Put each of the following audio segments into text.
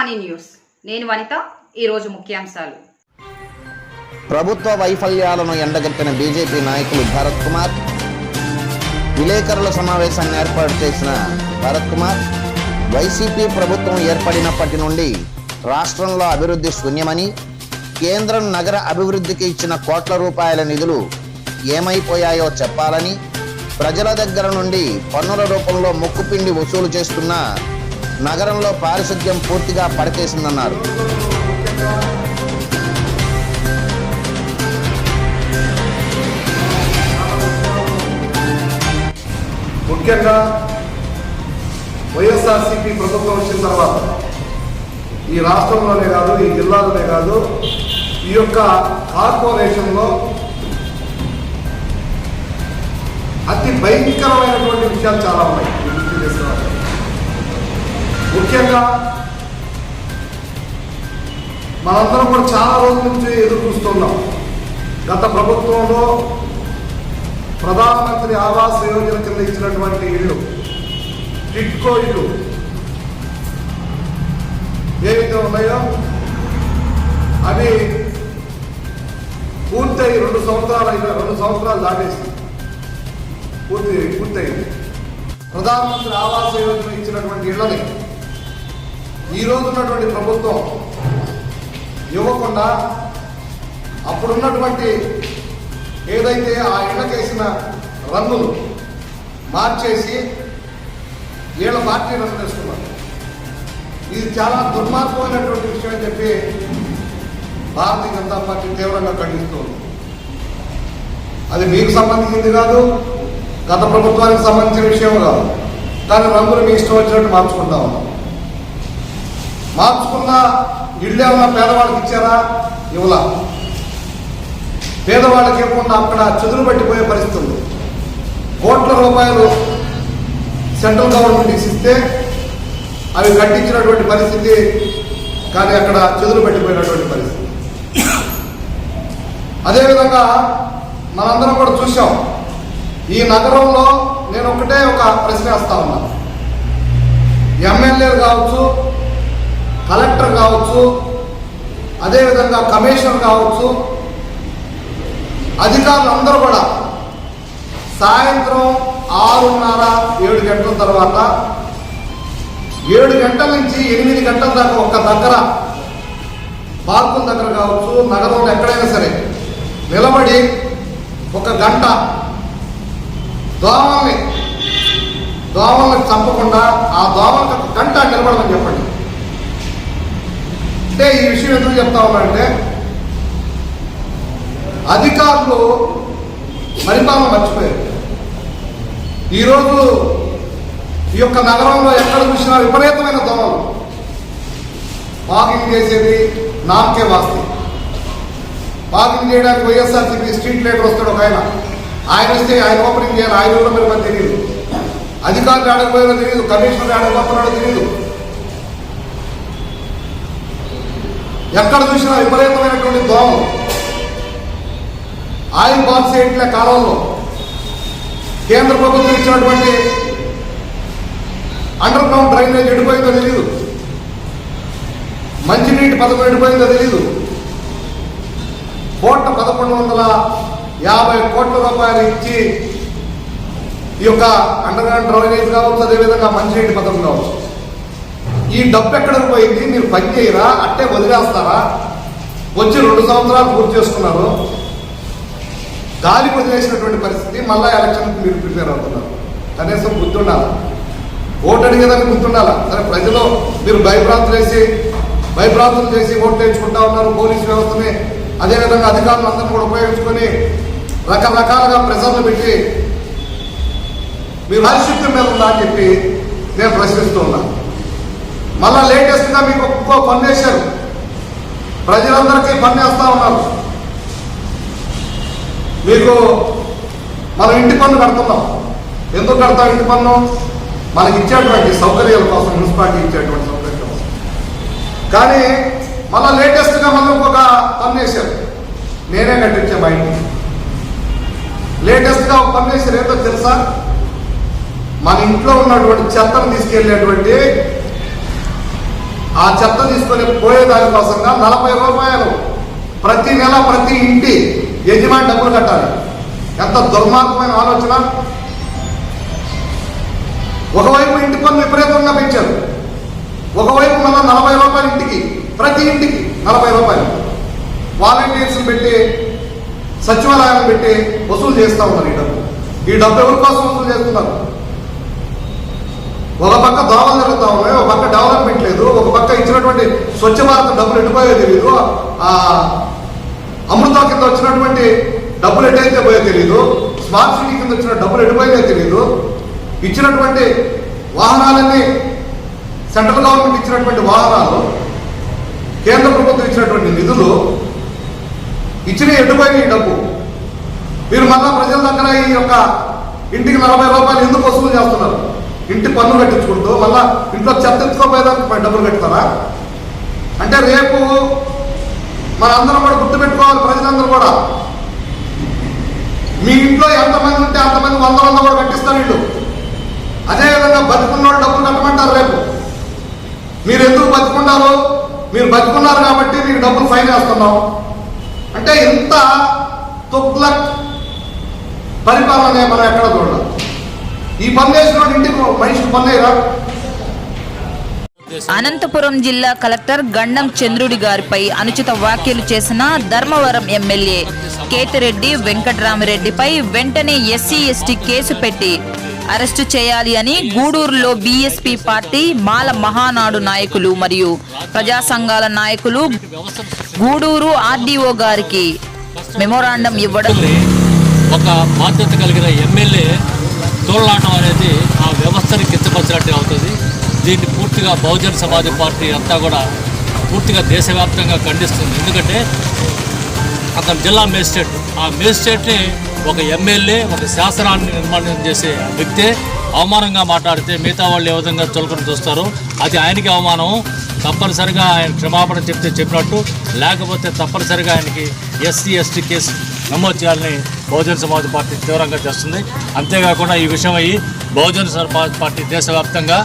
ప్రజావాణి news. నేను వనిత. ఈరోజు ముఖ్యాంశాలు. ప్రభుత్వ వైఫల్యాలను ఎండగట్టిన బీజేపీ నాయకులు భరత్ కుమార్. విలేకరుల సమావేశాన్ని ఏర్పాటు చేసిన భరత్ కుమార్, వైసీపీ ప్రభుత్వం ఏర్పడినప్పటి నుండి రాష్ట్రంలో అభివృద్ధి శూన్యమని, కేంద్రం నగర అభివృద్ధికి ఇచ్చిన కోట్ల రూపాయల నిధులు ఏమైపోయాయో చెప్పాలని, ప్రజల దగ్గర నుండి పన్నుల రూపంలో ముక్కుపిండి వసూలు చేస్తున్న నగరంలో పారిశుద్ధ్యం పూర్తిగా పడకేసిందన్నారు. ముఖ్యంగా వైఎస్ఆర్సీపీ ప్రభుత్వం వచ్చిన తర్వాత ఈ రాష్ట్రంలోనే కాదు, ఈ జిల్లాలోనే కాదు, ఈ యొక్క కార్పొరేషన్లో అతి భయంకరమైనటువంటి విషయాలు చాలా ఉన్నాయి. ముఖ్యంగా మనందరం కూడా చాలా రోజుల నుంచి ఎదురు చూస్తున్నాం. గత ప్రభుత్వంలో ప్రధానమంత్రి ఆవాస్ యోజన కింద ఇచ్చినటువంటి ఇళ్ళు, టిట్కో ఇళ్ళు ఏవైతే ఉన్నాయో అవి పూర్తయి 2 సంవత్సరాలు దాటేసి పూర్తయింది. ప్రధానమంత్రి ఆవాస్ యోజన ఇచ్చినటువంటి ఇళ్లని ఈ రోజు ఉన్నటువంటి ప్రభుత్వం ఇవ్వకుండా అప్పుడున్నటువంటి ఏదైతే ఆ ఇళ్లకేసిన రంగులు మార్చేసి వీళ్ళ పార్టీ రంగు వేసుకున్నారు. ఇది చాలా దుర్మార్గమైనటువంటి విషయం అని చెప్పి భారతీయ జనతా పార్టీ తీవ్రంగా ఖండిస్తుంది. అది మీకు సంబంధించింది కాదు, గత ప్రభుత్వానికి సంబంధించిన విషయం కాదు. కానీ రంగులు మీ ఇష్టం వచ్చినట్టు మార్చుకుంటా ఉన్నాం. మార్చుకున్న ఇళ్ళు ఏమన్నా పేదవాళ్ళకి ఇచ్చారా? ఇవ్వలా. పేదవాళ్ళకి ఇవ్వకుండా అక్కడ చెదురు పట్టిపోయే పరిస్థితి ఉంది. కోట్ల రూపాయలు సెంట్రల్ గవర్నమెంట్ ఇస్తే అవి కట్టించినటువంటి పరిస్థితి, కానీ అక్కడ చెదురు పట్టిపోయినటువంటి పరిస్థితి. అదేవిధంగా మనందరం కూడా చూసాం. ఈ నగరంలో నేను ఒకటే ఒక ప్రశ్న వేస్తా ఉన్నా. ఎమ్మెల్యేలు కావచ్చు, కలెక్టర్ కావచ్చు, అదేవిధంగా కమిషనర్ కావచ్చు, అధికారులు అందరూ కూడా సాయంత్రం 6:30-7 గంటల తర్వాత 7 గంటల నుంచి 8 గంటల దాకా ఒక్క దగ్గర పార్కుల దగ్గర కావచ్చు, నగరంలో ఎక్కడైనా సరే నిలబడి 1 గంట దోమల్ని చంపకుండా ఆ దోమలకు 1 గంట నిలబడమని చెప్పండి. అంటే ఈ విషయం ఎందుకు చెప్తా ఉన్నానంటే, అధికారులు పరిపాలన మర్చిపోయారు. ఈరోజు ఈ యొక్క నగరంలో ఎక్కడ చూసినా విపరీతమైన దోమలు. వాకింగ్ చేసేది నామకే వాస్తే. వాకింగ్ చేయడానికి వైఎస్ఆర్సీపీ స్ట్రీట్ లైటర్ వస్తాడు ఒక ఆయన వస్తే ఆయన ఓపెనింగ్ చేయాలి. ఆయన కూడా మరి మనకు తెలియదు. అధికారులు ఆడకపోయారో తెలియదు, కమిషనర్ ఆడకపోతున్నాడో తెలియదు. ఎక్కడ చూసినా విపరీతమైనటువంటి దోమలు. ఆయిల్ బాక్స్ వేయట్లే కాలంలో. కేంద్ర ప్రభుత్వం ఇచ్చినటువంటి అండర్ గ్రౌండ్ డ్రైనేజ్ ఎడిపోయిందో తెలియదు. మంచినీటి పథకం ఎడిపోయిందో తెలియదు. 1,150 కోట్ల రూపాయలు ఇచ్చి ఈ యొక్క అండర్ గ్రౌండ్ డ్రైనేజ్ కావచ్చు, అదేవిధంగా మంచినీటి పథకం కావచ్చు. ఈ డబ్బు ఎక్కడికి పోయింది? మీరు పని చేయరా? అట్టే వదిలేస్తారా? వచ్చి 2 సంవత్సరాలు పూర్తి చేసుకున్నారు. గాలి వదిలేసినటువంటి పరిస్థితి. మళ్ళా ఎలక్షన్కి మీరు ప్రిపేర్ అవుతున్నారు. కనీసం గుర్తుండాలా? ఓటు అడిగేదానికి గుర్తుండాలా? సరే, ప్రజలు మీరు భయభ్రాంతులు చేసి ఓట్లు వేయించుకుంటా ఉన్నారు. పోలీసు వ్యవస్థని, అదేవిధంగా అధికారులు అందరినీ కూడా ఉపయోగించుకొని రకరకాలుగా ప్రెజర్లు పెట్టి మీరు పారిశుద్ధ్యం మీద ఉందా అని చెప్పి నేను ప్రశ్నిస్తూ ఉన్నాను. మళ్ళా లేటెస్ట్గా మీకు ఒక్కో పన్ను వేశారు. ప్రజలందరికీ పన్ను వేస్తూ ఉన్నారు. మీకు మనం ఇంటి పన్ను కడుతున్నాం. ఎందుకు కడతాం ఇంటి పన్ను? మనకి ఇచ్చేటువంటి సౌకర్యాల కోసం, మున్సిపాలిటీ ఇచ్చేటువంటి సౌకర్యాల కోసం. కానీ మళ్ళీ లేటెస్ట్గా మనం ఒక పన్ను వేశారు. నేనే కట్టించా మా ఇంటికి. లేటెస్ట్గా ఒక పన్ను వేశారు. ఏదో తెలుసా? మన ఇంట్లో ఉన్నటువంటి చెత్తను తీసుకెళ్లేటువంటి ఆ చెత్త తీసుకొని పోయేదానికోసంగా 40 రూపాయలు ప్రతి నెల ప్రతి ఇంటి యజమాని డబ్బులు కట్టాలి. ఎంత దుర్మార్గమైన ఆలోచన. ఒకవైపు ఇంటి పన్ను విపరీతంగా పెంచారు, ఒకవైపు మళ్ళీ 40 రూపాయలు ఇంటికి, ప్రతి ఇంటికి 40 రూపాయలు వాలంటీర్స్ పెట్టి సచివాలయాన్ని పెట్టి వసూలు చేస్తూ ఉన్నారు. ఈ డబ్బు ఎవరి కోసం వసూలు చేస్తున్నారు? ఒక పక్క దోమలు జరుగుతూ ఉన్నాయి, ఒక పక్క డెవలప్మెంట్ లేదు, ఒక పక్క ఇచ్చినటువంటి స్వచ్ఛ భారత్ డబ్బులు ఎటుపోయో తెలియదు, అమృతం కింద వచ్చినటువంటి డబ్బులు ఎటైతే పోయో తెలియదు, స్మార్ట్ సిటీ కింద వచ్చిన డబ్బులు ఎటుపోయో తెలియదు, ఇచ్చినటువంటి వాహనాలన్నీ సెంట్రల్ గవర్నమెంట్ ఇచ్చినటువంటి వాహనాలు, కేంద్ర ప్రభుత్వం ఇచ్చినటువంటి నిధులు ఇచ్చిన ఎటుపోయిన ఈ డబ్బు మీరు మళ్ళా ప్రజల దగ్గర ఈ యొక్క ఇంటికి 40 రూపాయలు ఎందుకు వసూలు చేస్తున్నారు? ఇంటి పన్ను కట్టించుకుంటూ మళ్ళా ఇంట్లో చెత్త ఎత్తుకోపోయేదానికి డబ్బులు కట్టుతారా? అంటే రేపు మనందరం కూడా గుర్తుపెట్టుకోవాలి, ప్రజలందరూ కూడా. మీ ఇంట్లో ఎంతమంది ఉంటే అంతమంది 100 కూడా కట్టిస్తారు వీళ్ళు. అదేవిధంగా బతుకున్నోళ్ళు డబ్బులు కట్టమంటారు రేపు. మీరు ఎందుకు బతుకున్నారు? మీరు బతుకున్నారు కాబట్టి మీకు డబ్బులు ఫైన్ వేస్తున్నాం అంటే ఇంత తొక్లక్ పరిపాలన మనం ఎక్కడ చూడాలి? ఈ పని చేసిన ఇంటికి మనిషికి పన్నేరా? అనంతపురం జిల్లా కలెక్టర్ గండం చంద్రుడి గారిపై అనుచిత వ్యాఖ్యలు చేసిన ధర్మవరం ఎమ్మెల్యే కేతిరెడ్డి వెంకటరామిరెడ్డిపై వెంటనే ఎస్సీ/ఎస్టీ కేసు పెట్టి అరెస్టు చేయాలి అని గూడూరులో బీఎస్పీ పార్టీ మాల మహానాడు నాయకులు మరియు ప్రజా సంఘాల నాయకులు గూడూరు ఆర్డీఓ గారికి మెమోరాండం ఇవ్వడం. ఒక బాధ్యత కలిగిన ఎమ్మెల్యే తోలనాటం అనేది ఆ వ్యవస్థని కించపరిచినట్టు అవుతుంది. దీన్ని పూర్తిగా బహుజన సమాజ్ పార్టీ అంతా కూడా పూర్తిగా దేశవ్యాప్తంగా ఖండిస్తుంది. ఎందుకంటే అతను జిల్లా మేజిస్ట్రేట్, ఆ మేజిస్ట్రేట్ని ఒక ఎమ్మెల్యే, ఒక శాసనాన్ని నిర్మాణం చేసే వ్యక్తే అవమానంగా మాట్లాడితే మిగతా వాళ్ళు ఏ విధంగా చులకన చూస్తారో అది ఆయనకి అవమానం. తప్పనిసరిగా ఆయన క్షమాపణ చెప్పినట్టు, లేకపోతే తప్పనిసరిగా ఆయనకి ఎస్సీ/ఎస్టీ కేసు నమోదు చేయాలని బహుజన సమాజ్ పార్టీ తీవ్రంగా చేస్తుంది. అంతేకాకుండా ఈ విషయం అయ్యి బహుజన సమాజ్ పార్టీ దేశవ్యాప్తంగా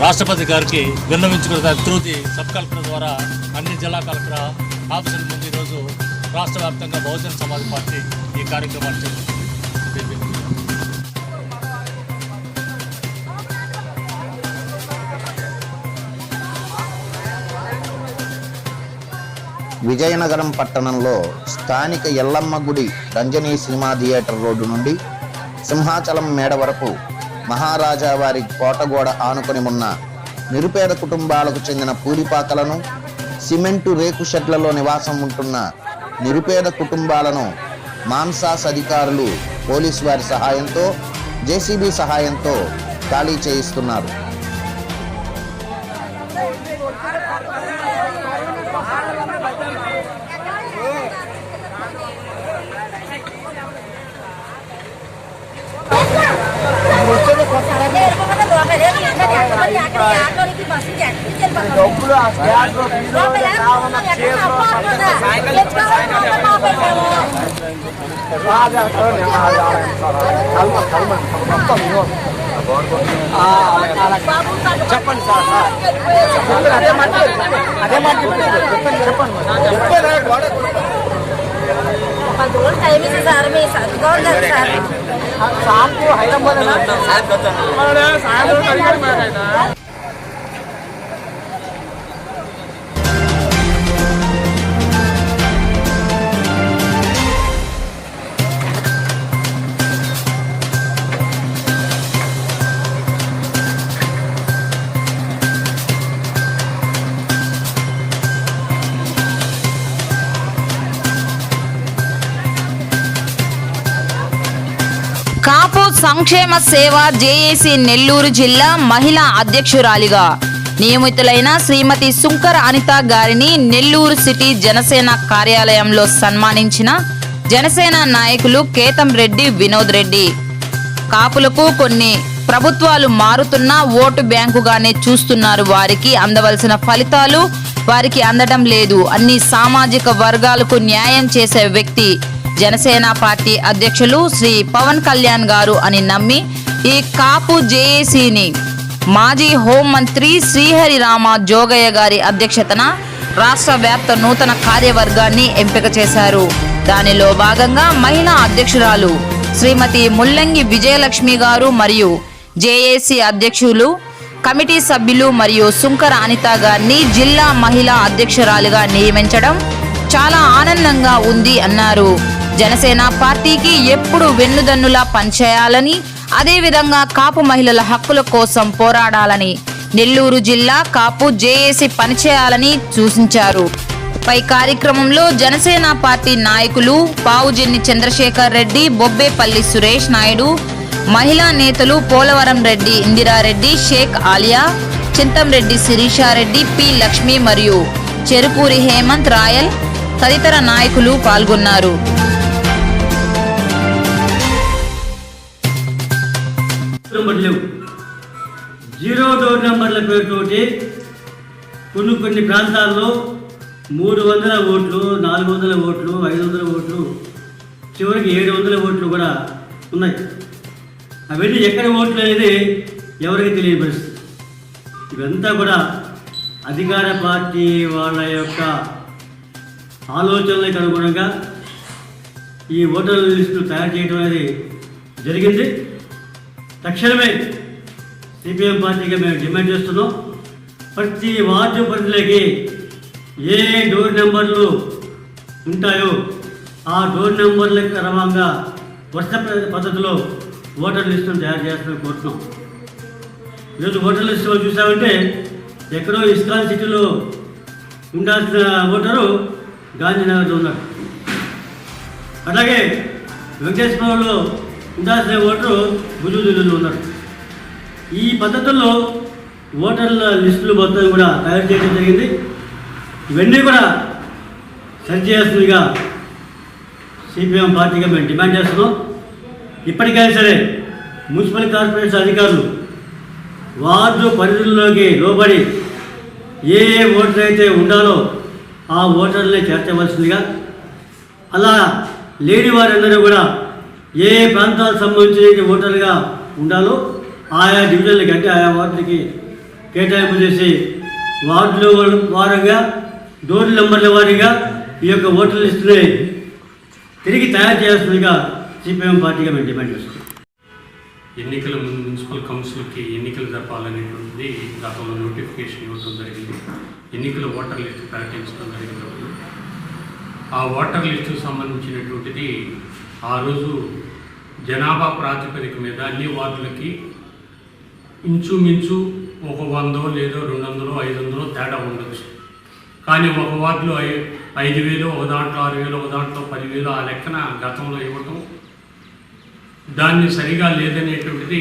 రాష్ట్రపతి గారికి విన్నవించుకున్న త్రూ ది సబ్ కలెక్టర్ ద్వారా అన్ని జిల్లా కలెక్టర్ ఆఫీసుల ముందు ఈరోజు రాష్ట్ర వ్యాప్తంగా బహుజన సమాజ్ పార్టీ ఈ కార్యక్రమాన్ని చేస్తుంది. విజయనగరం పట్టణంలో స్థానిక ఎల్లమ్మ గుడి రంజనీ సినిమా థియేటర్ రోడ్డు నుండి సింహాచలం మేడ వరకు మహారాజా వారి కోటగోడ ఆనుకొని ఉన్న నిరుపేద కుటుంబాలకు చెందిన పూలిపాకలను, సిమెంటు రేకు షెడ్లలో నివాసం ఉంటున్న నిరుపేద కుటుంబాలను మాన్సాస్ అధికారులు పోలీసు వారి సహాయంతో, జేసీబీ సహాయంతో ఖాళీ చేయిస్తున్నారు. చెప్పండి సార్, అదే మాట చెప్పండి సార్. సాయంత్రం హైదరాబాద్ కాపు సంక్షేమ సేవ జేఏసీ నెల్లూరు జిల్లా మహిళా అధ్యక్షురాలిగా నియమితులైన శ్రీమతి సుంకర అనిత గారిని నెల్లూరు సిటీ జనసేన కార్యాలయంలో సన్మానించిన జనసేన నాయకులు కేతం రెడ్డి, వినోద్ రెడ్డి. కాపులకు కొన్ని ప్రభుత్వాలు మారుతున్నా ఓటు బ్యాంకుగానే చూస్తున్నారు. వారికి అందవలసిన ఫలితాలు వారికి అందడం లేదు. అన్ని సామాజిక వర్గాలకు న్యాయం చేసే వ్యక్తి జనసేన పార్టీ అధ్యక్షులు శ్రీ పవన్ కళ్యాణ్ గారు అని నమ్మి ఈ కాపు జేఏసీని మాజీ హోంమంత్రి శ్రీహరిరామ జోగయ్య గారి అధ్యక్షతన రాష్ట్ర వ్యాప్త నూతన కార్యవర్గాన్ని ఎంపిక చేశారు. దానిలో భాగంగా మహిళా అధ్యక్షురాలు శ్రీమతి ముల్లంగి విజయలక్ష్మి గారు మరియు జేఏసీ అధ్యక్షులు, కమిటీ సభ్యులు మరియు సుంకర అనిత గారిని జిల్లా మహిళా అధ్యక్షురాలిగా నియమించడం చాలా ఆనందంగా ఉంది అన్నారు. జనసేన పార్టీకి ఎప్పుడు వెన్నుదన్నులా పనిచేయాలని, అదేవిధంగా కాపు మహిళల హక్కుల కోసం పోరాడాలని, నెల్లూరు జిల్లా కాపు జేఏసీ పనిచేయాలని సూచించారు. పై కార్యక్రమంలో జనసేన పార్టీ నాయకులు పావుజెన్ని చంద్రశేఖర్ రెడ్డి, బొబ్బేపల్లి సురేష్ నాయుడు, మహిళా నేతలు పోలవరం రెడ్డి ఇందిరారెడ్డి, షేక్ ఆలియా, చింతంరెడ్డి శిరీషారెడ్డి, పి లక్ష్మి మరియు చెరుకూరి హేమంత్ రాయల్ తదితర నాయకులు పాల్గొన్నారు. జీరో డోర్ నెంబర్ల పేరుతోటి కొన్ని ప్రాంతాల్లో 300 ఓట్లు, 400 ఓట్లు, 500 ఓట్లు, చివరికి 700 ఓట్లు కూడా ఉన్నాయి. అవన్నీ ఎక్కడ ఓట్లు అనేది ఎవరికి తెలియని పరిస్థితి. ఇవంతా కూడా అధికార పార్టీ వాళ్ళ యొక్క ఆలోచనలకు అనుగుణంగా ఈ ఓటర్ల లిస్టులు తయారు చేయడం అనేది జరిగింది. తక్షణమే సిపిఎం పార్టీగా మేము డిమాండ్ చేస్తున్నాం, ప్రతి వార్డు పరిధిలోకి ఏ డోర్ నెంబర్లు ఉంటాయో ఆ డోర్ నెంబర్లకు క్రమంగా వరుస పద్ధతిలో ఓటర్ లిస్టును తయారు చేస్తామని కోరుతున్నాం. ఈరోజు ఓటర్ లిస్టులో చూసామంటే ఎక్కడో ఇస్కాన్ సిటీలో ఉండాల్సిన ఓటరు గాంధీనగర్లో ఉన్నాడు, అలాగే వెంకటేశ్వరంలో ఉండాల్సిన ఓటరు భుజూదిల్లులో ఉన్నారు. ఈ పద్ధతుల్లో ఓటర్ల లిస్టులు మొత్తం కూడా తయారు చేయడం జరిగింది. ఇవన్నీ కూడా సరిచేయాల్సిందిగా సిపిఎం పార్టీగా మేము డిమాండ్ చేస్తున్నాం. ఇప్పటికైనా సరే మున్సిపల్ కార్పొరేషన్ అధికారులు వార్డు పరిధుల్లోకి లోబడి ఏ ఓటర్ అయితే ఉండాలో ఆ ఓటర్లనే చేర్చవలసిందిగా, అలా లేని వారందరూ కూడా ఏ ప్రాంతాలకు సంబంధించిన ఓటర్లుగా ఉండాలో ఆయా డివిజన్లకి అంటే ఆయా వార్డులకి కేటాయింపు చేసి వార్డుల వారీగా డోర్ నెంబర్ల వారీగా ఈ యొక్క ఓటర్ లిస్టుని తిరిగి తయారు చేయాల్సిందిగా సిపిఎం పార్టీగా మేము డిమాండ్ చేస్తున్నాం. ఎన్నికల ముందు మున్సిపల్ కౌన్సిల్కి ఎన్నికలు జరపాలనేటువంటిది గతంలో నోటిఫికేషన్ ఇవ్వడం జరిగింది. ఎన్నికల ఓటర్ లిస్టు ప్రకటించడం జరిగినప్పుడు ఆ ఓటర్ లిస్టుకు సంబంధించినటువంటిది ఆ రోజు జనాభా ప్రాతిపదిక మీద అన్ని వార్డులకి ఇంచుమించు ఒక 100 లేదో 200 500 తేడా ఉండొచ్చు. కానీ ఒక వార్డులో 5,000, ఒక దాంట్లో 6,000, ఒక దాంట్లో 10,000 ఆ లెక్కన గతంలో ఇవ్వటం, దాన్ని సరిగా లేదనేటువంటిది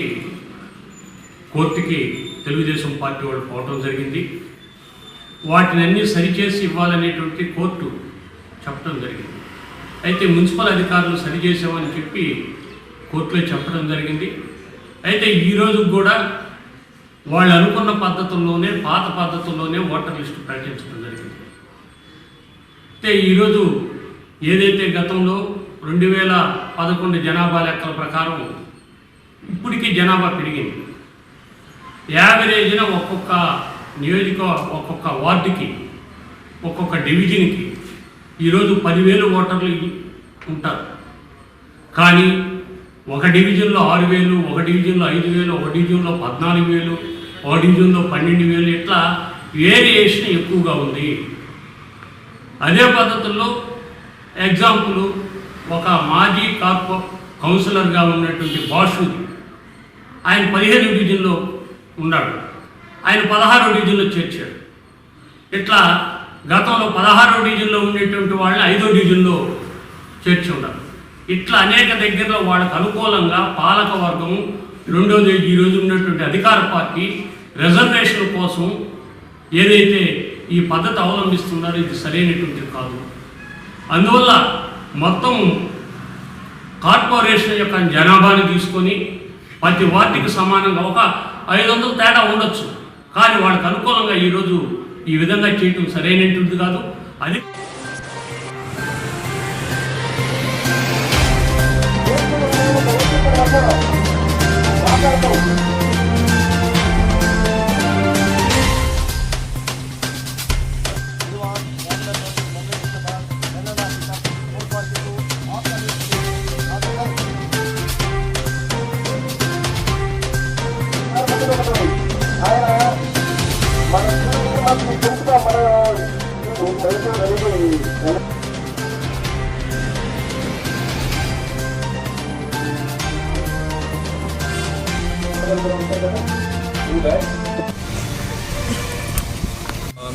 కోర్టుకి తెలుగుదేశం పార్టీ వాళ్ళు పోవడం జరిగింది. వాటిని అన్నీ సరిచేసి ఇవ్వాలనేటువంటి కోర్టు చెప్పడం జరిగింది. అయితే మున్సిపల్ అధికారులు సరిచేసామని చెప్పి కోర్టులో చెప్పడం జరిగింది. అయితే ఈరోజు కూడా వాళ్ళు అనుకున్న పద్ధతుల్లోనే, పాత పద్ధతుల్లోనే ఓటర్ లిస్టు ప్రకటించడం జరిగింది. అయితే ఈరోజు ఏదైతే గతంలో 2011 జనాభా లెక్కల ప్రకారం ఇప్పటికీ జనాభా పెరిగింది. యావరేజ్న ఒక్కొక్క ఒక్కొక్క వార్డుకి, ఒక్కొక్క డివిజన్కి ఈరోజు 10,000 ఓటర్లు ఉంటారు. కానీ ఒక డివిజన్లో 6,000, ఒక డివిజన్లో 5,000, ఒక డివిజన్లో 14,000, ఒక డివిజన్లో 12,000, ఇట్లా వేరియేషన్ ఎక్కువగా ఉంది. అదే పద్ధతుల్లో ఎగ్జాంపుల్ ఒక మాజీ కౌన్సిలర్గా ఉన్నటువంటి బాషుది, ఆయన 15 డివిజన్లో ఉన్నాడు, ఆయన 16 డివిజన్లో చేర్చాడు. ఇట్లా గతంలో 16 డివిజన్లో ఉండేటువంటి వాళ్ళని 5వ డివిజన్లో చేర్చి ఉన్నారు. ఇట్లా అనేక దగ్గరలో వాళ్ళకు అనుకూలంగా పాలక వర్గం, రెండోది ఈరోజు ఉన్నటువంటి అధికార పార్టీ రిజర్వేషన్ కోసం ఏదైతే ఈ పద్ధతి అవలంబిస్తున్నారో ఇది సరైనటువంటిది కాదు. అందువల్ల మొత్తం కార్పొరేషన్ యొక్క జనాభాని తీసుకొని ప్రతి వార్డుకి సమానంగా ఒక 500 తేడా ఉండొచ్చు, కానీ వాళ్ళకి అనుకూలంగా ఈరోజు ఈ విధంగా చేయటం సరైనటువంటిది కాదు. అది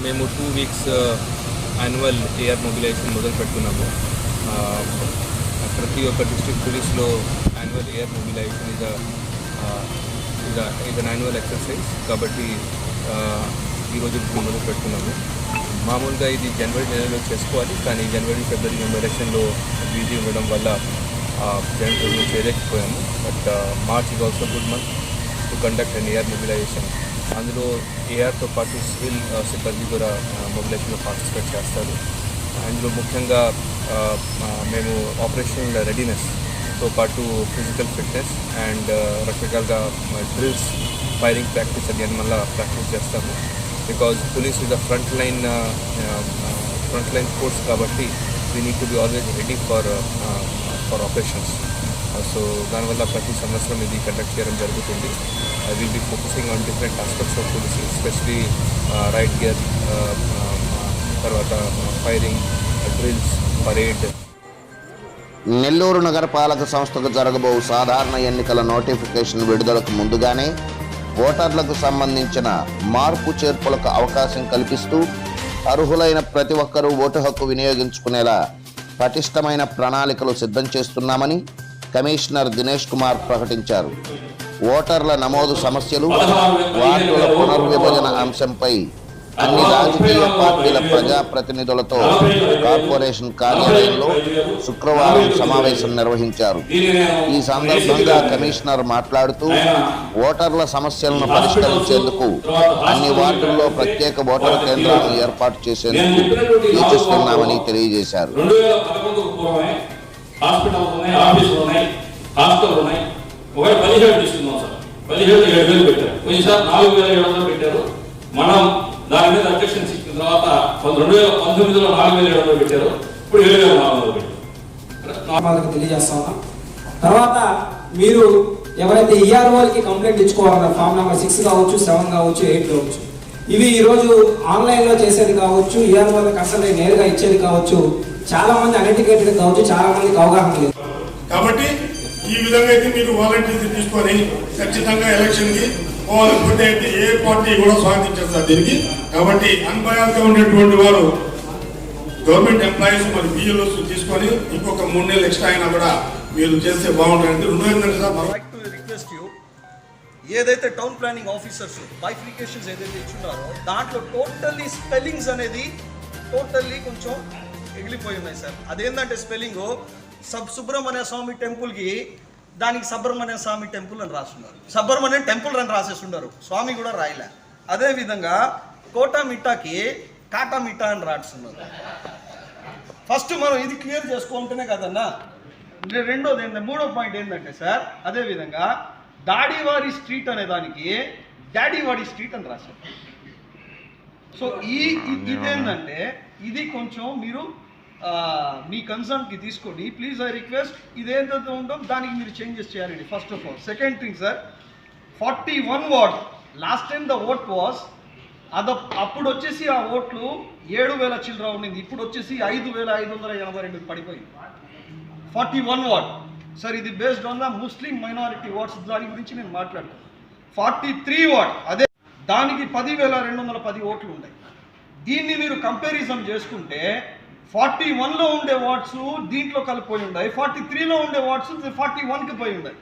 మేము 2 వీక్స్ యాన్యువల్ ఏఆర్ మొబిలైజేషన్ మొదలు పెట్టుకున్నాము. ప్రతి ఒక్క డిస్ట్రిక్ట్ పోలీస్లో యాన్యువల్ ఏఆర్ మొబిలైజేషన్ ఇది యాన్యువల్ ఎక్సర్సైజ్ కాబట్టి ఈరోజు మొదలు పెట్టుకున్నాము. మామూలుగా ఇది జనవరి నెలలో చేసుకోవాలి, కానీ జనవరి ఫిబ్రవరి మేము ఎలక్షన్లో బిజీ ఉండడం వల్ల జనవరిలో చేయలేకపోయాము. But March is also good month to conduct and AR mobilization. అందులో ఏఆర్తో పాటు సివిల్ సిబ్బంది కూడా మొబిలైజేషన్లో పార్టిసిపేట్ చేస్తారు. అందులో ముఖ్యంగా మేము ఆపరేషనల్ రెడీనెస్తో పాటు ఫిజికల్ ఫిట్నెస్ అండ్ రకరకాలుగా డ్రిల్స్, ఫైరింగ్ ప్రాక్టీస్ అని మళ్ళీ ప్రాక్టీస్ చేస్తాము. Because police is the front line force కాబట్టి we need to be always ready for operations. So దానివల్ల ప్రతి సంవత్సరం ఇది కండక్ట్ చేయడం జరుగుతుంది. I will be focusing on different aspects of policing, especially riot gear, తర్వాత ఫైరింగ్, డ్రిల్స్, పరేడ్. నెల్లూరు నగరపాలక సంస్థకు జరగబో సాధారణ ఎన్నికల నోటిఫికేషన్ విడుదలకు ముందుగానే ఓటర్లకు సంబంధించిన మార్పు చేర్పులకు అవకాశం కల్పిస్తూ అర్హులైన ప్రతి ఒక్కరూ ఓటు హక్కు వినియోగించుకునేలా పటిష్టమైన ప్రణాళికలు సిద్ధం చేస్తున్నామని కమిషనర్ దినేష్ కుమార్ ప్రకటించారు. ఓటర్ల నమోదు సమస్యలు, వార్డుల పునర్విభజన అంశంపై అన్ని రాజకీయ పార్టీల ప్రజాప్రతినిధులతో కార్పొరేషన్ కార్యాలయంలో శుక్రవారం సమావేశం నిర్వహించారు. ఈ సందర్భంగా కమిషనర్ మాట్లాడుతూ ఓటర్ల సమస్యలను పరిష్కరించేందుకు అన్ని వార్డుల్లో ప్రత్యేక ఓటర్ కేంద్రాలను ఏర్పాటు చేసేందుకు సూచిస్తున్నామని తెలియజేశారు. ఒకవేళ 17 తీసుకుందాం సార్, 17 7,000 పెట్టారు, కొన్నిసార్లు 4,700 పెట్టారు. మనం దాని మీద అబ్జెక్షన్స్ ఇచ్చిన తర్వాత 2019లో 4,700 పెట్టారు, ఇప్పుడు 7,400 పెట్టారు. తెలియజేస్తా ఉన్నాం. తర్వాత మీరు ఎవరైతే ఈఆర్ఓలకి కంప్లైంట్ ఇచ్చుకోవాలన్నారు, ఫామ్ నెంబర్ 6 కావచ్చు, 7 కావచ్చు, 8 కావచ్చు, ఇవి ఈరోజు ఆన్లైన్లో చేసేది కావచ్చు, ఈఆర్ఓలకు అసలు నేరుగా ఇచ్చేది కావచ్చు, చాలా మంది అనెడ్యుకేటెడ్ కావచ్చు, చాలా మందికి అవగాహన లేదు. కాబట్టి ఈ విధంగా అయితే మీరు వాలంటీర్స్ తీసుకొని ఖచ్చితంగా ఎలక్షన్కి పోవాలనుకుంటే అయితే ఏ పార్టీ కూడా స్వాగతించేస్తారు దీనికి. కాబట్టి అన్బయాస్గా ఉండేటువంటి వారు గవర్నమెంట్ ఎంప్లాయీస్ మరి బిఎల్ఓస్ తీసుకొని ఇంకొక 3 నెలలు ఎక్స్ట్రా అయినా కూడా మీరు చేస్తే బాగుంటుంది. రిక్వెస్ట్ యూ, ఏదైతే టౌన్ ప్లానింగ్ ఆఫీసర్స్ బైఫికేషన్స్ ఏదైతే ఇచ్చున్నారో దాంట్లో టోటల్లీ స్పెల్లింగ్స్ అనేది టోటల్లీ కొంచెం ఎగిలిపోయి ఉన్నాయి సార్. అదేంటంటే స్పెల్లింగ్ సుబ్రహ్మణ్య స్వామి టెంపుల్కి దానికి సుబ్రహ్మణ్య స్వామి టెంపుల్ అని రాస్తున్నారు, సుబ్రహ్మణ్యం టెంపుల్ అని రాసేస్తున్నారు, స్వామి కూడా రాయలే. అదేవిధంగా కోటా మిఠాకి కాటా మిఠా అని రాస్తున్నారు. ఫస్ట్ మనం ఇది క్లియర్ చేసుకుంటేనే కదన్నా. రెండోది ఏంటంటే, మూడో పాయింట్ ఏంటంటే సార్, అదేవిధంగా దాడివారి స్ట్రీట్ అనే దానికి డాడీవాడి స్ట్రీట్ అని రాశారు. సో ఇదేంటంటే ఇది కొంచెం మీరు మీ కన్సర్న్కి తీసుకోండి ప్లీజ్. ఐ రిక్వెస్ట్, ఇదేంటో ఉందో దానికి మీరు చేంజెస్ చేయాలండి first of all. Second thing sir, 41 ward last time the vote was అప్పుడు వచ్చేసి ఆ ఓట్లు 7,000 చిల్లర ఉండింది, ఇప్పుడు వచ్చేసి 5,582 పడిపోయింది. 41 వార్డ్ సార్, ఇది based on the Muslim minority wards, దాని గురించి నేను మాట్లాడుతాను. 43 వార్డ్ అదే దానికి 10,210 ఓట్లు ఉన్నాయి. దీన్ని మీరు కంపారిజన్ చేసుకుంటే 41లో ఉండే వార్డ్స్ దీంట్లో కలిపోయి ఉన్నాయి, 43లో ఉండే వార్డ్స్ 41కి పోయి ఉన్నాయి.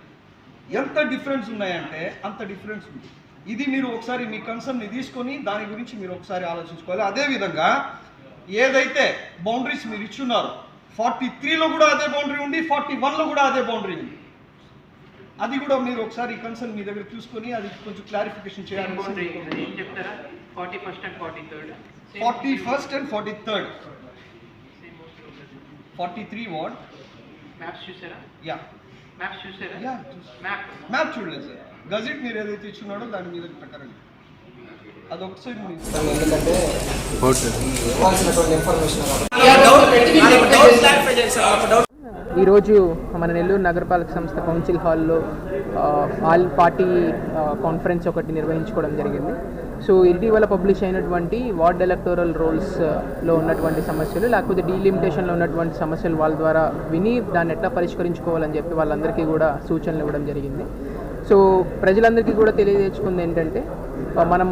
ఎంత డిఫరెన్స్ ఉన్నాయంటే అంత డిఫరెన్స్ ఉంది. ఇది మీరు ఒకసారి మీ కన్సర్న్ని తీసుకొని దాని గురించి మీరు ఒకసారి ఆలోచించుకోవాలి. అదేవిధంగా ఏదైతే బౌండరీస్ మీరు ఇచ్చున్నారో 43లో కూడా అదే బౌండరీ ఉంది, 41లో కూడా అదే బౌండరీ ఉంది. అది కూడా మీరు ఒకసారి కన్సర్న్ మీ దగ్గర చూసుకొని అది కొంచెం క్లారిఫికేషన్ చేయాలి. 41st and 43rd 43 ward maps చూసారా? యా మ్యాప్స్ చూసారా? యా మ్యాప్ చూడలేదు సార్. గజెట్ మీరు ఏదైతే ఇచ్చున్నాడో దాని మీద ప్రకారం అదొకసారి ఎందుకంటే ఈరోజు మన నెల్లూరు నగరపాలక సంస్థ కౌన్సిల్ హాల్లో ఆల్ పార్టీ కాన్ఫరెన్స్ ఒకటి నిర్వహించుకోవడం జరిగింది. సో ఇటీవల పబ్లిష్ అయినటువంటి వార్డ్ ఎలక్టోరల్ రోల్స్లో ఉన్నటువంటి సమస్యలు, లేకపోతే డీలిమిటేషన్లో ఉన్నటువంటి సమస్యలు వాళ్ళ ద్వారా విని దాన్ని ఎట్లా పరిష్కరించుకోవాలని చెప్పి వాళ్ళందరికీ కూడా సూచనలు ఇవ్వడం జరిగింది. సో ప్రజలందరికీ కూడా తెలియజేసుకుంది ఏంటంటే, మనం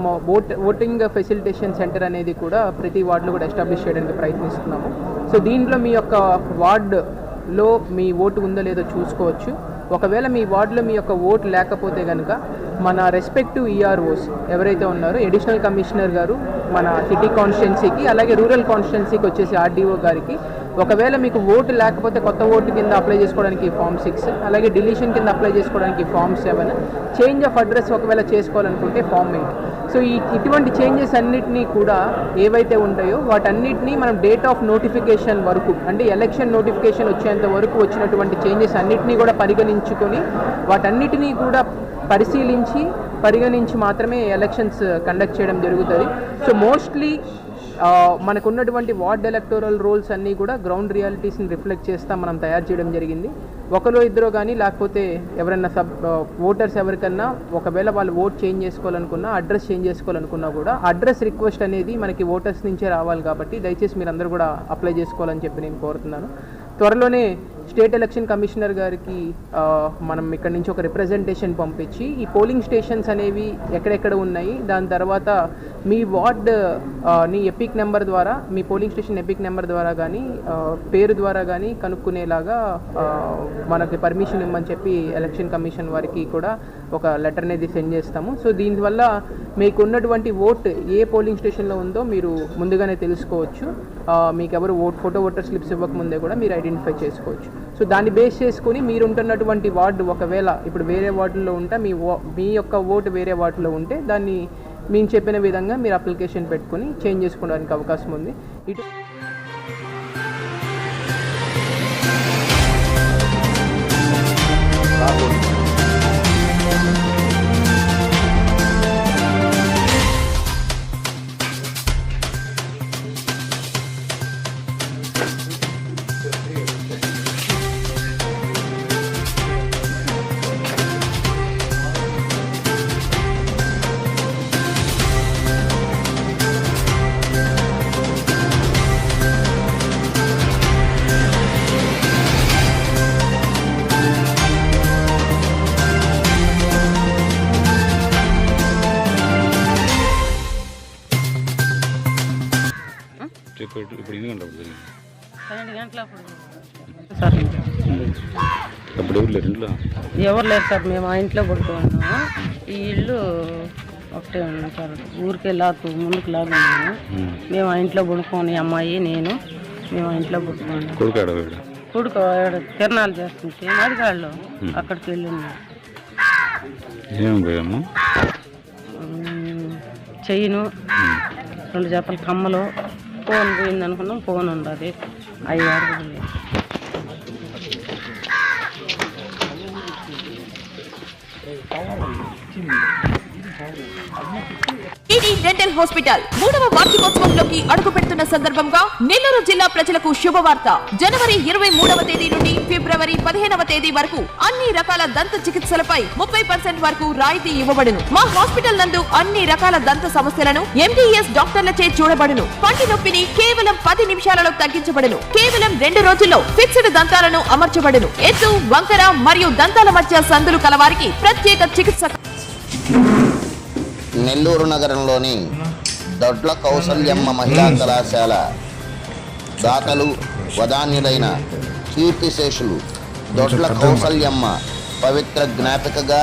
ఓటింగ్ ఫెసిలిటేషన్ సెంటర్ అనేది కూడా ప్రతి వార్డులో కూడా ఎస్టాబ్లిష్ చేయడానికి ప్రయత్నిస్తున్నాము. సో దీంట్లో మీ యొక్క వార్డులో మీ ఓటు ఉందో లేదో చూసుకోవచ్చు. ఒకవేళ మీ వార్డులో మీ యొక్క ఓటు లేకపోతే కనుక మన రెస్పెక్టివ్ ఈఆర్ఓస్ ఎవరైతే ఉన్నారో, అడిషనల్ కమిషనర్ గారు మన సిటీ కాన్స్టిట్యున్సీకి, అలాగే రూరల్ కాన్స్టిట్యున్సీకి వచ్చేసి ఆర్డీఓ గారికి, ఒకవేళ మీకు ఓటు లేకపోతే కొత్త ఓటు కింద అప్లై చేసుకోవడానికి ఫామ్ 6, అలాగే డిలీషన్ కింద అప్లై చేసుకోవడానికి ఫామ్ 7, చేంజ్ ఆఫ్ అడ్రస్ ఒకవేళ చేసుకోవాలనుకుంటే ఫామ్ 8. సో ఇటువంటి చేంజెస్ అన్నిటినీ కూడా ఏవైతే ఉంటాయో వాటన్నిటినీ మనం డేట్ ఆఫ్ నోటిఫికేషన్ వరకు, అంటే ఎలక్షన్ నోటిఫికేషన్ వచ్చేంత వరకు వచ్చినటువంటి చేంజెస్ అన్నిటినీ కూడా పరిగణించుకొని వాటన్నిటినీ కూడా పరిగణించి మాత్రమే ఎలక్షన్స్ కండక్ట్ చేయడం జరుగుతుంది. సో మోస్ట్లీ మనకున్నటువంటి వార్డ్ ఎలక్టోరల్ రోల్స్ అన్నీ కూడా గ్రౌండ్ రియాలిటీస్ని రిఫ్లెక్ట్ చేస్తా మనం తయారు చేయడం జరిగింది. ఒకరో ఇద్దరు కానీ, లేకపోతే ఎవరైనా ఓటర్స్ ఎవరికన్నా ఒకవేళ వాళ్ళు ఓట్ చేంజ్ చేసుకోవాలనుకున్నా, అడ్రస్ చేంజ్ చేసుకోవాలనుకున్నా కూడా అడ్రస్ రిక్వెస్ట్ అనేది మనకి ఓటర్స్ నుంచే రావాలి. కాబట్టి దయచేసి మీరు అందరూ కూడా అప్లై చేసుకోవాలని చెప్పి నేను కోరుతున్నాను. త్వరలోనే స్టేట్ ఎలక్షన్ కమిషనర్ గారికి మనం ఇక్కడ నుంచి ఒక రిప్రజెంటేషన్ పంపించి ఈ పోలింగ్ స్టేషన్స్ అనేవి ఎక్కడెక్కడ ఉన్నాయి, దాని తర్వాత మీ వార్డ్ ని ఎపిక్ నెంబర్ ద్వారా, మీ పోలింగ్ స్టేషన్ ఎపిక్ నెంబర్ ద్వారా కానీ పేరు ద్వారా కానీ కనుక్కునేలాగా మనకి పర్మిషన్ ఇవ్వమని చెప్పి ఎలక్షన్ కమిషన్ వారికి కూడా ఒక లెటర్ అనేది సెండ్ చేస్తాము. సో దీనివల్ల మీకు ఉన్నటువంటి ఓట్ ఏ పోలింగ్ స్టేషన్లో ఉందో మీరు ముందుగానే తెలుసుకోవచ్చు. మీకు ఎవరు ఫోటో ఓటర్ స్లిప్స్ ఇవ్వకముందే కూడా మీరు ఐడెంటిఫై చేసుకోవచ్చు. సో దాన్ని బేస్ చేసుకుని మీరు ఉంటున్నటువంటి వార్డు ఒకవేళ ఇప్పుడు వేరే వార్డులో ఉంటే మీ యొక్క ఓటు వేరే వార్డులో ఉంటే దాన్ని మేము చెప్పిన విధంగా మీరు అప్లికేషన్ పెట్టుకుని చేంజ్ చేసుకోవడానికి అవకాశం ఉంది. ఇటు ఇప్పుడు ఎన్ని గంటలు 12 గంటలప్పుడు అప్పుడు ఎవరు లేరు ఇంట్లో? ఎవరు లేరు సార్, మేము ఆ ఇంట్లో పడుకున్నాము. ఈ ఇల్లు ఒకటే ఉన్నాం సార్, ఊరికే ముందుకు లాగున్నాము. మేము ఆ ఇంట్లో పడుకొని, అమ్మాయి నేను మేము ఆ ఇంట్లో పడుకున్నాము. కొడుకు తిరణాలు చేస్తుంటే మడిగాళ్ళు అక్కడికి వెళ్ళి ఉన్నాం. చెయ్యను 2 జతల కమ్మలు, ఫోన్ పోయింది అనుకున్నాం, ఫోన్ ఉంది 5 అడుగులు. ఈడీ డెంటల్ హాస్పిటల్ 3వ వార్షికోత్సవంలోకి అడుగు పెడుతున్న సందర్భంగా నెల్లూరు జిల్లా ప్రజలకు శుభవార్త. జనవరి 23వ తేదీ నుండి ఫిబ్రవరి 15వ తేదీ వరకు అన్ని రకాల దంత చికిత్సలపై 30% వరకు రాయితీ ఇవ్వబడును. మా హాస్పిటల్ నందు అన్ని రకాల దంత సమస్యలను MDS డాక్టర్లచే చూడబడును. పంటి నొప్పిని కేవలం 10 నిమిషాలలో తగ్గించబడును. కేవలం 2 రోజుల్లో ఫిక్స్డ్ దంతాలను అమర్చబడును. ఎత్తు, వంకర మరియు దంతాల మధ్య సందులు కలవారికి ప్రత్యేక చికిత్స. నెల్లూరు నగరంలోని దొడ్ల కౌసల్యమ్మ మహిళా కళాశాల దాతలు వదాన్యులైన కీర్తిశేషులు దొడ్ల కౌసల్యమ్మ పవిత్ర జ్ఞాపికగా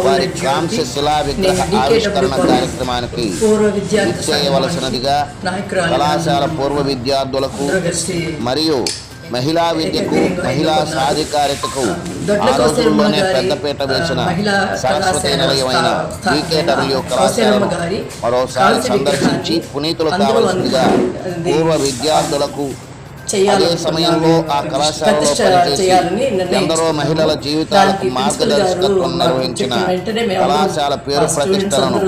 వారి కాంస్య శిలా విగ్రహ ఆవిష్కరణ కార్యక్రమానికి ఇచ్చేయవలసినదిగా కళాశాల పూర్వ విద్యార్థులకు మరియు మహిళా విద్యకు, మహిళా సాధికారితకు ఆ రోజుల్లోనే పెద్దపీట వేసిన సరస్వతి నిలయమైన DKW కళాశాలను మరోసారి సందర్శించి పునీతులు కావలసిందిగా పూర్వ విద్యార్థులకు, అదే సమయంలో ఆ కళాశాలలో పనిచేసి ఎందరో మహిళల జీవితాలకు మార్గదర్శకత్వం నిర్వహించిన కళాశాల పేరు ప్రతిష్టలను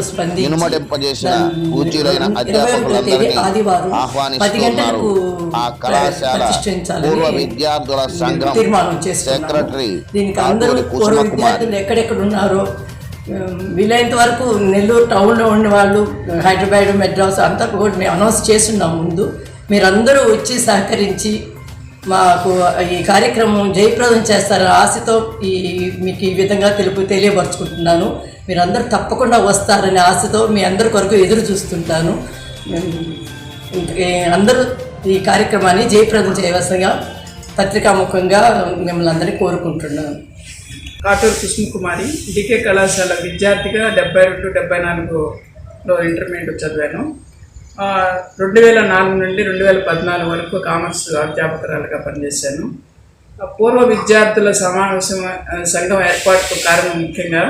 ఇనుమడింపజేసిన పూజ్యులైన అధ్యాపకులందరినీ ఆహ్వానిస్తున్నారు. ఆ కళాశాల పూర్వ విద్యార్థుల సంఘం సెక్రటరీ కుసుమ కుమార్. ఎక్కడెక్కడ ఉన్నారో వీలైనంత వరకు నెల్లూరు టౌన్లో ఉన్న వాళ్ళు హైదరాబాద్ మెడ్రాస్ అంతా కూడా మేము అనౌన్స్ చేస్తున్నాం ముందు. మీరందరూ వచ్చి సహకరించి మాకు ఈ కార్యక్రమం జయప్రదం చేస్తారని ఆశతో మీకు ఈ విధంగా తెలియపరుచుకుంటున్నాను. మీరందరూ తప్పకుండా వస్తారనే ఆశతో మీ అందరి కొరకు ఎదురు చూస్తుంటాను. అందరూ ఈ కార్యక్రమాన్ని జయప్రదం చేయవలసిందిగా పత్రికాముఖంగా మిమ్మల్ని అందరినీ కోరుకుంటున్నాను. కాటూరు కృష్ణకుమారి, డికే కళాశాల విద్యార్థిగా 72-74లో ఇంటర్మీడియట్ చదివాను. 2004 నుండి 2014 వరకు కామర్స్ అధ్యాపకురాలుగా పనిచేశాను. పూర్వ విద్యార్థుల సంఘం ఏర్పాటుకు కారణం ముఖ్యంగా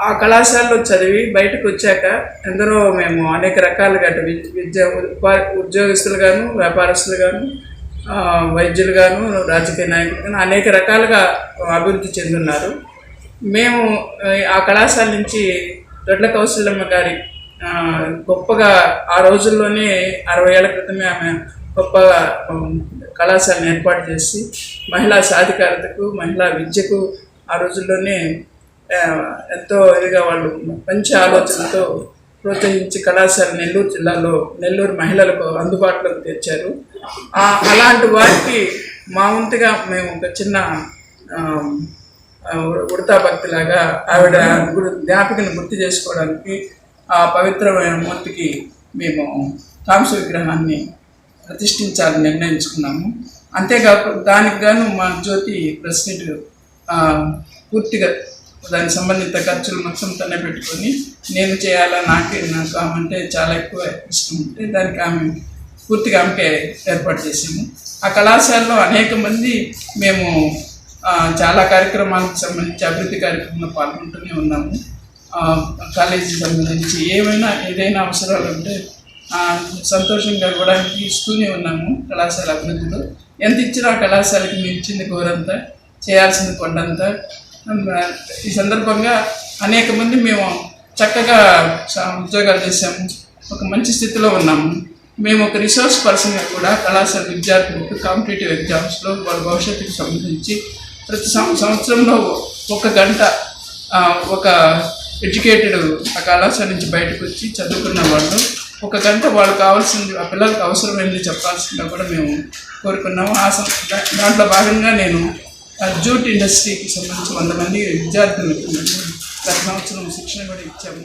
ఆ కళాశాలలో చదివి బయటకు వచ్చాక ఎందరో మేము అనేక రకాలుగా ఉద్యోగస్తులు గాను, వ్యాపారస్తులు గాను, వైద్యులు గాను, రాజకీయ నాయకులు గాను అనేక రకాలుగా అభివృద్ధి చెందున్నారు. మేము ఆ కళాశాల నుంచి దొడ్ల కౌశల్యమ్మ గారి గొప్పగా ఆ రోజుల్లోనే 60 ఏళ్ల క్రితమే ఆమె గొప్పగా కళాశాలను ఏర్పాటు చేసి మహిళా సాధికారతకు, మహిళా విద్యకు ఆ రోజుల్లోనే ఎంతో ఇదిగా వాళ్ళు మంచి ఆలోచనతో ప్రోత్సహించి కళాశాల నెల్లూరు జిల్లాలో నెల్లూరు మహిళలకు అందుబాటులోకి తెచ్చారు. అలాంటి వారికి మా వంతుగా మేము ఒక చిన్న ఉడతా భక్తిలాగా ఆవిడ జ్ఞాపికను గుర్తు చేసుకోవడానికి ఆ పవిత్రమైన మూర్తికి మేము కాంస్య విగ్రహాన్ని ప్రతిష్ఠించాలని నిర్ణయించుకున్నాము. అంతేకాకుండా దానికి గాను మా జ్యోతి ప్రెసిడెంట్ పూర్తిగా దానికి సంబంధిత ఖర్చులు మొత్తం తనే పెట్టుకొని నేను చేయాలా, నాకు ఆమె అంటే చాలా ఎక్కువ ఇష్టం ఉంటే దానికి ఆమె పూర్తిగా ఆమెకే ఏర్పాటు చేసాము. ఆ కళాశాలలో అనేక మంది మేము చాలా కార్యక్రమాలకు సంబంధించి అభివృద్ధి కార్యక్రమంలో పాల్గొంటూనే ఉన్నాము. కాలేజీ సంబంధించి ఏదైనా అవసరాలు ఉంటే సంతోషంగా ఇవ్వడానికి ఇస్తూనే ఉన్నాము. కళాశాల అభివృద్ధిలో ఎంత ఇచ్చినా కళాశాలకి మేము ఇచ్చింది గోరంతా, చేయాల్సింది కొండంతా. ఈ సందర్భంగా అనేక మంది మేము చక్కగా ఉద్యోగాలు చేసాము, ఒక మంచి స్థితిలో ఉన్నాము. మేము ఒక రిసోర్స్ పర్సన్గా కూడా కళాశాల విద్యార్థులకు కాంపిటేటివ్ ఎగ్జామ్స్లో వాళ్ళ భవిష్యత్తుకు సంబంధించి ప్రతి సంవత్సరంలో 1 గంట ఒక ఎడ్యుకేటెడ్ ఆ కళాశాల నుంచి బయటకు వచ్చి చదువుకున్న వాళ్ళు 1 గంట వాళ్ళకి కావాల్సింది, ఆ పిల్లలకు అవసరమైంది చెప్పాల్సిందిగా కూడా మేము కోరుకున్నాము. దాంట్లో భాగంగా నేను జూట్ ఇండస్ట్రీకి సంబంధించి 100 మంది విద్యార్థులకు గత సంవత్సరం శిక్షణ కూడా ఇచ్చాము.